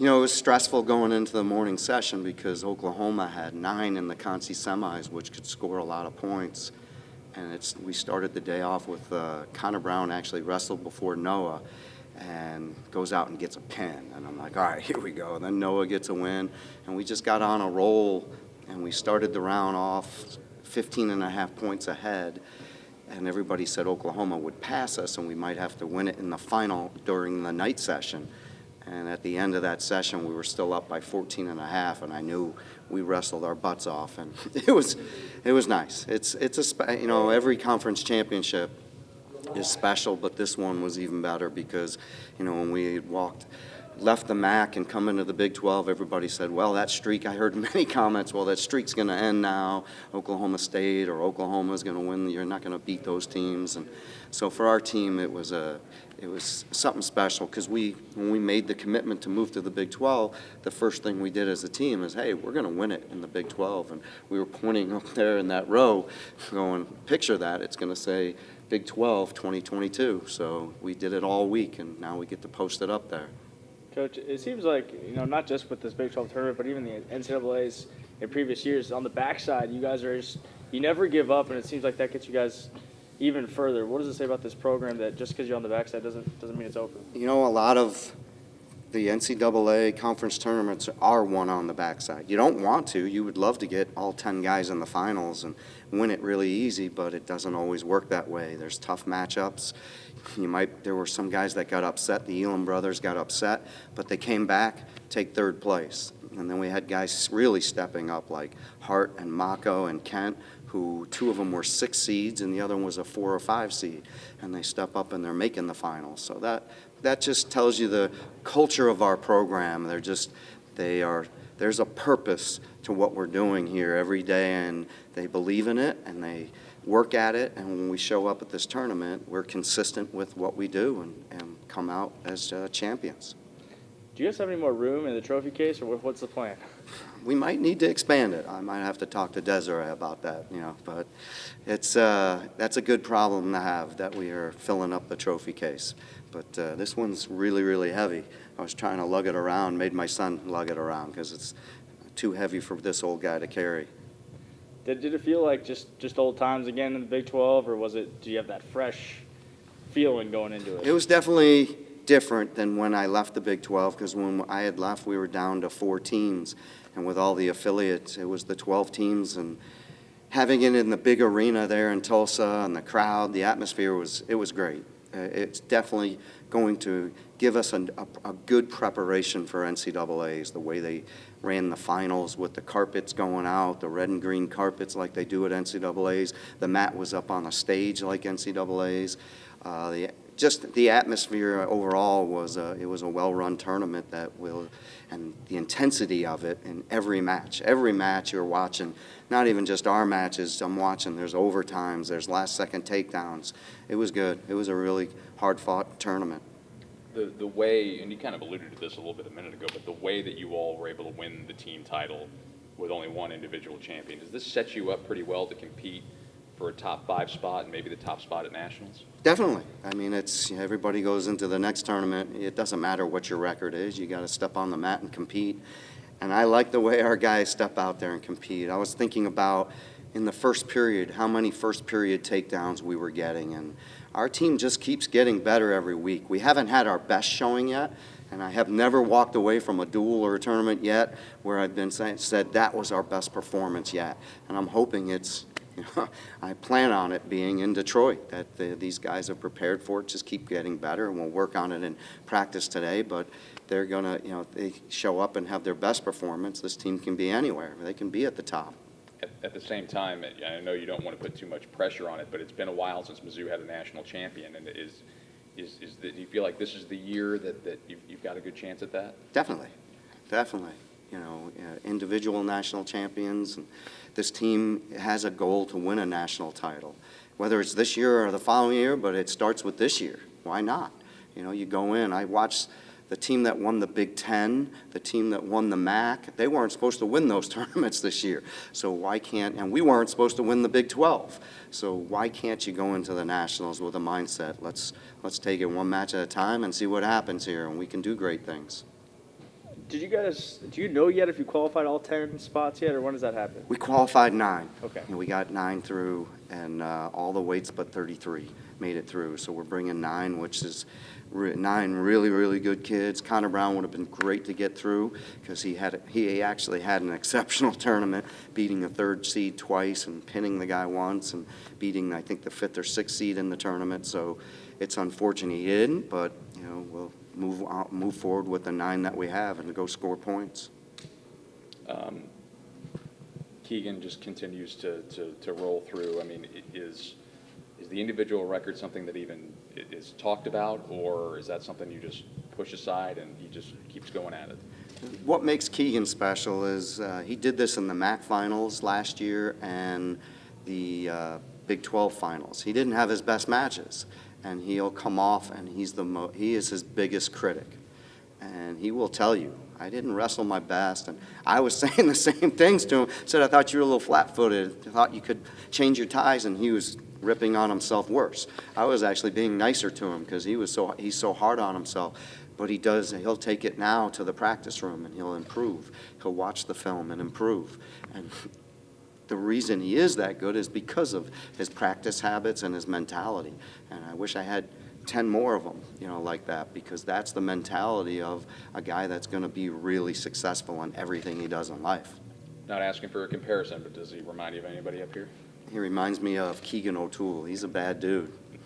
You know, it was stressful going into the morning session because Oklahoma had 9 in the Conci semis, which could score a lot of points. And we started the day off with Connor Brown actually wrestled before Noah and goes out and gets a pin. And I'm like, all right, here we go. And then Noah gets a win. And we just got on a roll, and we started the round off 15.5 points ahead. And everybody said Oklahoma would pass us, and we might have to win it in the final during the night session. And at the end of that session, we were still up by 14.5, and I knew we wrestled our butts off, and it was nice. It's you know, every conference championship is special, but this one was even better because, you know, when we left the MAC and come into the Big 12, everybody said, well, that streak, I heard many comments, well, that streak's going to end now. Oklahoma State or Oklahoma's going to win. You're not going to beat those teams. And so for our team, it was something special because when we made the commitment to move to the Big 12, the first thing we did as a team is, hey, we're going to win it in the Big 12. And we were pointing up there in that row going, picture that. It's going to say Big 12 2022. So we did it all week, and now we get to post it up there. Coach, it seems like, you know, not just with this Big 12 tournament, but even the NCAAs in previous years, on the backside, you guys are just, you never give up, and it seems like that gets you guys even further. What does it say about this program that just because you're on the backside doesn't mean it's over? You know, a lot of the NCAA conference tournaments are won on the backside. You don't want to. You would love to get all 10 guys in the finals and win it really easy, but it doesn't always work that way. There's tough matchups. There were some guys that got upset. The Elam brothers got upset, but they came back, take third place. And then we had guys really stepping up like Hart and Mako and Kent, who 2 of them were 6 seeds and the other one was a 4 or 5 seed. And they step up and they're making the finals. So that just tells you the culture of our program. There's a purpose to what we're doing here every day, and they believe in it and they work at it, and when we show up at this tournament, we're consistent with what we do and come out as champions. Do you guys have any more room in the trophy case, or what's the plan? We might need to expand it. I might have to talk to Desiree about that, you know, but that's a good problem to have, that we are filling up the trophy case. But this one's really, really heavy. I was trying to lug it around, made my son lug it around because it's too heavy for this old guy to carry. Did it feel like just old times again in the Big 12, or do you have that fresh feeling going into it? It was definitely different than when I left the Big 12, because when I had left, we were down to 4 teams, and with all the affiliates, it was the 12 teams, and having it in the big arena there in Tulsa and the crowd, the atmosphere was great. It's definitely going to give us a good preparation for NCAAs, the way they ran the finals with the carpets going out, the red and green carpets like they do at NCAAs. The mat was up on a stage like NCAAs. Just the atmosphere overall was a well-run tournament and the intensity of it in every match. Every match you're watching, not even just our matches, I'm watching, there's overtimes, there's last-second takedowns. It was good. It was a really hard-fought tournament. The way, and you kind of alluded to this a little bit a minute ago, but the way that you all were able to win the team title with only one individual champion, does this set you up pretty well to compete for a top 5 spot and maybe the top spot at Nationals? Definitely. I mean, everybody goes into the next tournament. It doesn't matter what your record is. You got to step on the mat and compete. And I like the way our guys step out there and compete. I was thinking about in the first period, how many first period takedowns we were getting, and our team just keeps getting better every week. We haven't had our best showing yet, and I have never walked away from a duel or a tournament yet where I've been said that was our best performance yet. And I'm hoping I plan on it being in Detroit, that these guys are prepared for it, just keep getting better, and we'll work on it in practice today, but they're going to, they show up and have their best performance, this team can be anywhere. They can be at the top. At the same time, I know you don't want to put too much pressure on it, but it's been a while since Mizzou had a national champion, and do you feel like this is the year that you've got a good chance at that? Definitely. Individual national champions, and this team has a goal to win a national title, whether it's this year or the following year, but it starts with this year. Why not? You go in. I watched the team that won the Big Ten, the team that won the MAC, they weren't supposed to win those tournaments this year. So why can't, and we weren't supposed to win the Big 12. So why can't you go into the Nationals with a mindset, let's take it one match at a time and see what happens here, and we can do great things. Did you guys, do you know yet if you qualified all 10 spots yet, or when does that happen? We qualified 9. Okay. And we got 9 through, and all the weights but 33 made it through. So we're bringing 9, which is 9 really, really good kids. Connor Brown would have been great to get through because he actually had an exceptional tournament, beating a 3rd seed twice and pinning the guy once and beating, I think, the 5th or 6th seed in the tournament. So it's unfortunate he didn't, but, you know, we'll move forward with the 9 that we have and go score points. Keegan just continues to roll through. I mean, is the individual record something that even is talked about, or is that something you just push aside and he just keeps going at it? What makes Keegan special is he did this in the MAC finals last year and the Big 12 finals. He didn't have his best matches, and he'll come off and he is his biggest critic. And he will tell you, I didn't wrestle my best. And I was saying the same things to him. Said, I thought you were a little flat-footed. I thought you could change your ties, and he was ripping on himself worse. I was actually being nicer to him because he's so hard on himself. But he'll take it now to the practice room, and he'll improve. He'll watch the film and improve. And the reason he is that good is because of his practice habits and his mentality. And I wish I had 10 more of them, you know, like that, because that's the mentality of a guy that's going to be really successful in everything he does in life. Not asking for a comparison, but does he remind you of anybody up here? He reminds me of Keegan O'Toole. He's a bad dude.